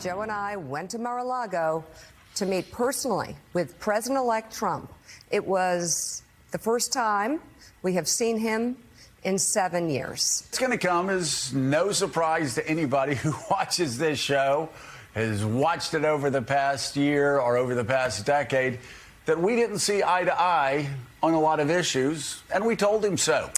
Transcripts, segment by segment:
Joe and I went to Mar-a-Lago to meet personally with President-elect Trump. It was the first time we have seen him in 7 years. It's going to come as no surprise to anybody who watches this show, has watched it over the past year or over the past decade, that we didn't see eye to eye on a lot of issues, and we told him so.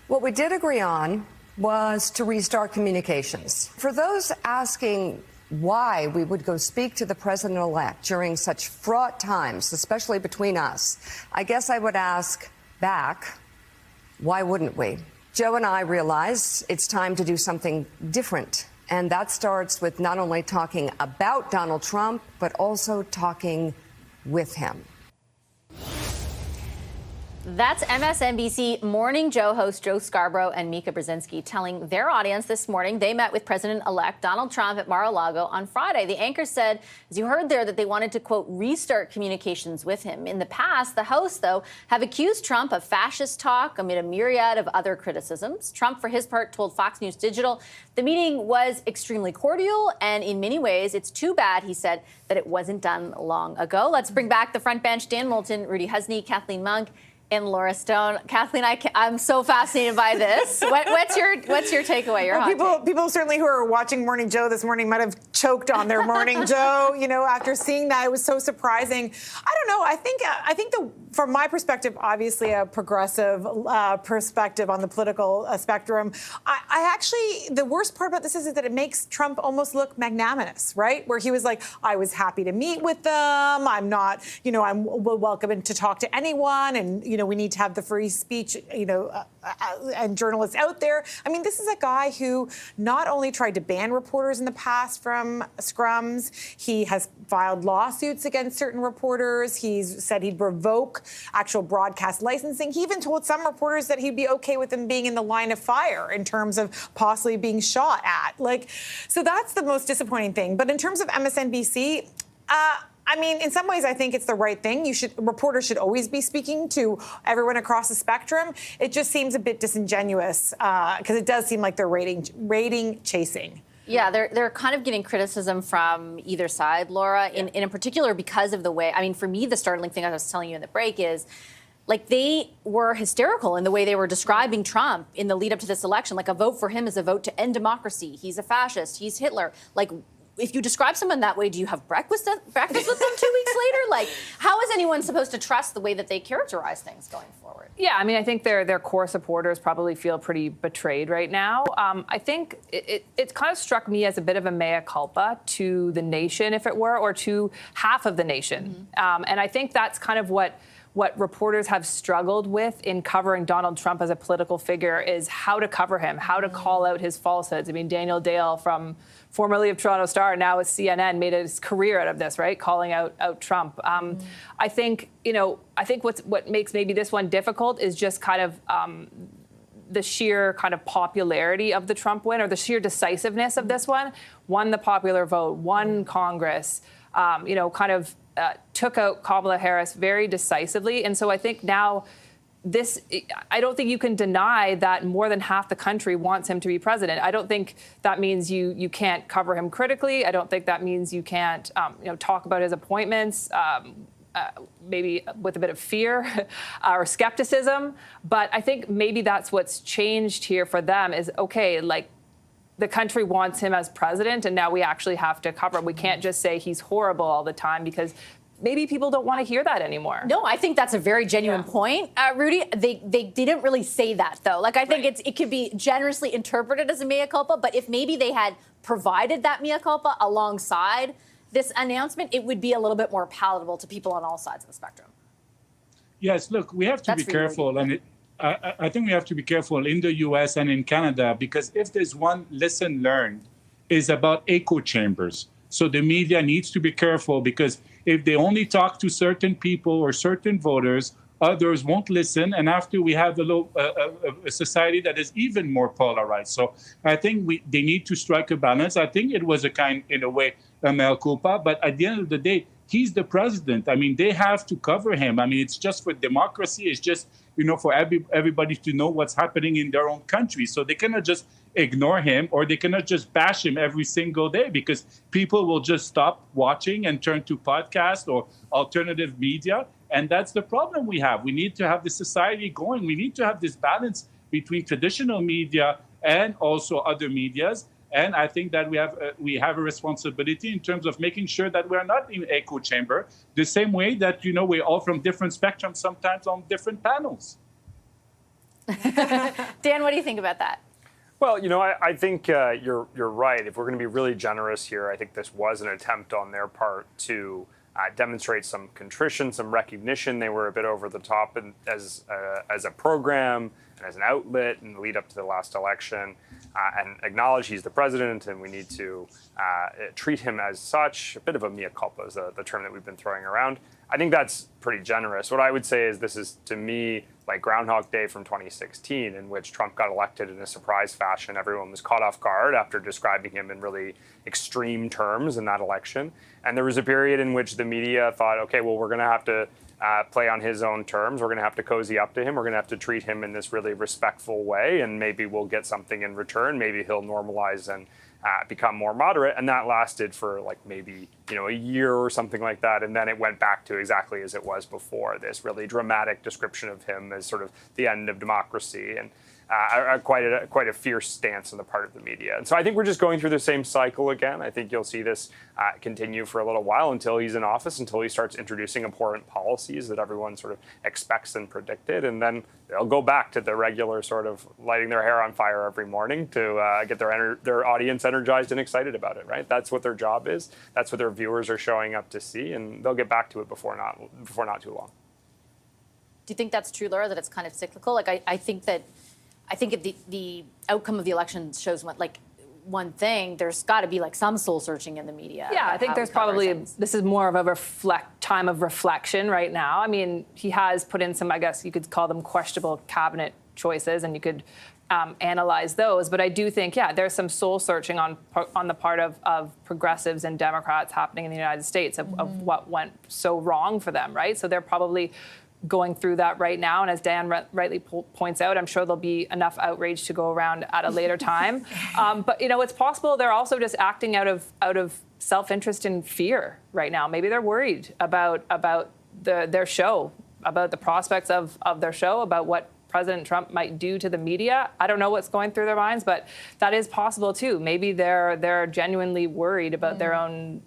What we did agree on was to restart communications. For those asking why we would go speak to the president-elect during such fraught times, especially between us, I guess I would ask back, why wouldn't we? Joe and I realize it's time to do something different. And that starts with not only talking about Donald Trump, but also talking with him. That's MSNBC Morning Joe host Joe Scarborough and Mika Brzezinski telling their audience this morning they met with President-elect Donald Trump at Mar-a-Lago on Friday. The anchor said, as you heard there, that they wanted to, quote, restart communications with him. In the past, the hosts, though, have accused Trump of fascist talk amid a myriad of other criticisms. Trump, for his part, told Fox News Digital the meeting was extremely cordial, and in many ways, it's too bad, he said, that it wasn't done long ago. Let's bring back the front bench, Dan Moulton, Rudy Husny, Kathleen Monk, and Laura Stone. Kathleen, I'm so fascinated by this. What's your takeaway? Your people certainly who are watching Morning Joe this morning might have choked on their Morning Joe. You know, after seeing that, it was so surprising. I don't know. I think from my perspective, obviously a progressive perspective on the political spectrum. I actually, the worst part about this is that it makes Trump almost look magnanimous, right? Where he was like, I was happy to meet with them. I'm not, I'm welcome to talk to anyone, and we need to have the free speech, and journalists out there. I mean, this is a guy who not only tried to ban reporters in the past from scrums, he has filed lawsuits against certain reporters. He's said he'd revoke actual broadcast licensing. He even told some reporters that he'd be okay with them being in the line of fire in terms of possibly being shot at. So that's the most disappointing thing. But in terms of MSNBC, I mean, in some ways, I think it's the right thing. Reporters should always be speaking to everyone across the spectrum. It just seems a bit disingenuous because it does seem like they're rating chasing. Yeah, they're kind of getting criticism from either side, Laura, in particular because of the way, I mean, for me, the startling thing I was telling you in the break is, they were hysterical in the way they were describing Trump in the lead up to this election. Like, a vote for him is a vote to end democracy. He's a fascist. He's Hitler. If you describe someone that way, do you have breakfast with them 2 weeks later? How is anyone supposed to trust the way that they characterize things going forward? Yeah, I mean, I think their core supporters probably feel pretty betrayed right now. I think it kind of struck me as a bit of a mea culpa to the nation, if it were, or to half of the nation. Mm-hmm. And I think that's kind of what reporters have struggled with in covering Donald Trump as a political figure is how to cover him, how to call out his falsehoods. I mean, Daniel Dale, formerly of Toronto Star, now with CNN, made his career out of this, right? Calling out Trump. I think what makes maybe this one difficult is just kind of the sheer kind of popularity of the Trump win, or the sheer decisiveness of this one. Won the popular vote, won Congress, took out Kamala Harris very decisively. And so I think now I don't think you can deny that more than half the country wants him to be president. I don't think that means you can't cover him critically. I don't think that means you can't, talk about his appointments, maybe with a bit of fear or skepticism. But I think maybe that's what's changed here for them is, okay, the country wants him as president, and now we actually have to cover him. We can't just say he's horrible all the time because maybe people don't want to hear that anymore. No, I think that's a very genuine point, Rudy. They didn't really say that, though. I think it could be generously interpreted as a mea culpa, but if maybe they had provided that mea culpa alongside this announcement, it would be a little bit more palatable to people on all sides of the spectrum. Yes, look, we have to be careful, and I think we have to be careful in the U.S. and in Canada, because if there's one lesson learned, is about echo chambers. So the media needs to be careful, because if they only talk to certain people or certain voters, others won't listen. And after we have a society that is even more polarized. So I think they need to strike a balance. I think it was in a way, a mea culpa. But at the end of the day, he's the president. I mean, they have to cover him. I mean, it's just for democracy. It's just for everybody to know what's happening in their own country. So they cannot just ignore him, or they cannot just bash him every single day, because people will just stop watching and turn to podcasts or alternative media. And that's the problem we have. We need to have the society going. We need to have this balance between traditional media and also other medias. And I think that we have a responsibility in terms of making sure that we're not in echo chamber, the same way that, we're all from different spectrums, sometimes on different panels. Dan, what do you think about that? Well, I think you're right. If we're going to be really generous here, I think this was an attempt on their part to demonstrate some contrition, some recognition. They were a bit over the top as a program and as an outlet in the lead up to the last election, and acknowledge he's the president and we need to treat him as such. A bit of a mea culpa is the term that we've been throwing around. I think that's pretty generous. What I would say is this is, to me, like Groundhog Day from 2016, in which Trump got elected in a surprise fashion. Everyone was caught off guard after describing him in really extreme terms in that election. And there was a period in which the media thought, okay, well, we're going to have to play on his own terms. We're going to have to cozy up to him. We're going to have to treat him in this really respectful way, and maybe we'll get something in return. Maybe he'll normalize and become more moderate. And that lasted for like maybe, a year or something like that. And then it went back to exactly as it was before, this really dramatic description of him as sort of the end of democracy, and quite a fierce stance on the part of the media. And so I think we're just going through the same cycle again. I think you'll see this continue for a little while until he's in office, until he starts introducing abhorrent policies that everyone sort of expects and predicted. And then they'll go back to the regular sort of lighting their hair on fire every morning to get their audience energized and excited about it, right? That's what their job is. That's what their viewers are showing up to see, and they'll get back to it before not too long. Do you think that's true, Laura, that it's kind of cyclical? Like, I think if the outcome of the election shows one thing, there's got to be like some soul searching in the media. Yeah, I think there's probably, this is more of a time of reflection right now. I mean, he has put in some, I guess you could call them questionable cabinet choices, and you could analyze those. But I do think, there's some soul searching on the part of progressives and Democrats happening in the United States of what went so wrong for them, right? So they're probably going through that right now. And as Dan rightly points out, I'm sure there'll be enough outrage to go around at a later time. But, it's possible they're also just acting out of self-interest and fear right now. Maybe they're worried about their show, about the prospects of their show, about what President Trump might do to the media. I don't know what's going through their minds, but that is possible too. Maybe they're genuinely worried about their own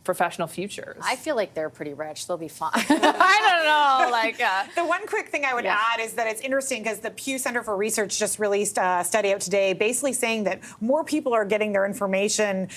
professional futures. I feel like they're pretty rich. They'll be fine. I don't know. The one quick thing I would add is that it's interesting because the Pew Center for Research just released a study out today basically saying that more people are getting their information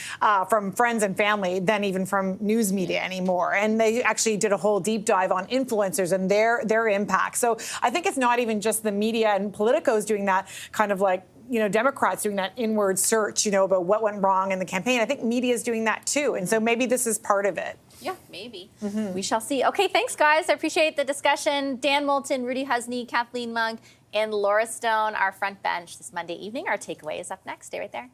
from friends and family than even from news media anymore. And they actually did a whole deep dive on influencers and their impact. So I think it's not even just the media and politicos doing that kind of like, Democrats doing that inward search, about what went wrong in the campaign. I think media is doing that too. And so maybe this is part of it. Yeah, maybe. We shall see. Okay, thanks, guys. I appreciate the discussion. Dan Moulton, Rudy Husny, Kathleen Mung, and Laura Stone, our front bench this Monday evening. Our takeaway is up next. Stay right there.